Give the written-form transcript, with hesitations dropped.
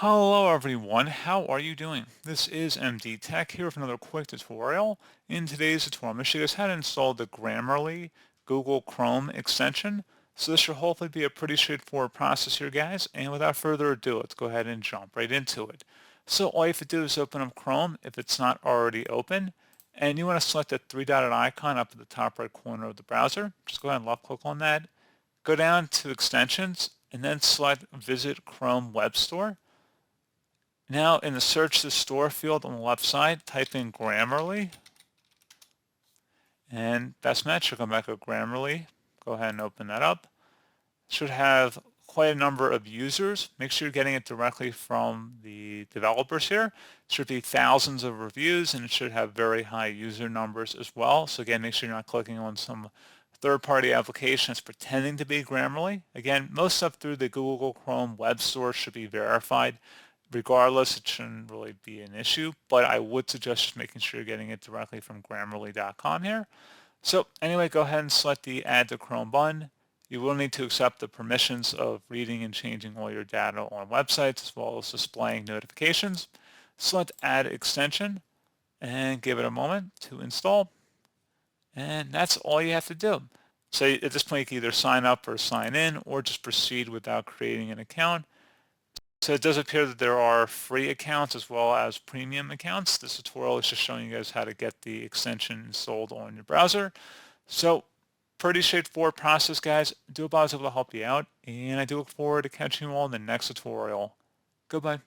Hello everyone, how are you doing? This is MD Tech here with another quick tutorial. In today's tutorial, I'm going to show you guys how to install the Grammarly Google Chrome extension. So this should hopefully be a pretty straightforward process here, guys. And without further ado, let's go ahead and jump right into it. So all you have to do is open up Chrome if it's not already open. And you want to select the three-dotted icon up at the top right corner of the browser. Just go ahead and left click on that. Go down to Extensions and then select Visit Chrome Web Store. Now in the search the store field on the left side, type in Grammarly, and best match should come back with Grammarly. Go ahead and open that up. Should have quite a number of users. Make sure you're getting it directly from the developers here. Should be thousands of reviews, and it should have very high user numbers as well. So again, make sure you're not clicking on some third-party application that's pretending to be Grammarly. Again, most stuff through the Google Chrome web store should be verified. Regardless, it shouldn't really be an issue, but I would suggest just making sure you're getting it directly from Grammarly.com here. So anyway, go ahead and select the Add to Chrome button. You will need to accept the permissions of reading and changing all your data on websites as well as displaying notifications. Select Add Extension and give it a moment to install. And that's all you have to do. So at this point, you can either sign up or sign in or just proceed without creating an account. So it does appear that there are free accounts as well as premium accounts. This tutorial is just showing you guys how to get the extension installed on your browser. So pretty straightforward process, guys. I do hope I was able to help you out, and I do look forward to catching you all in the next tutorial. Goodbye.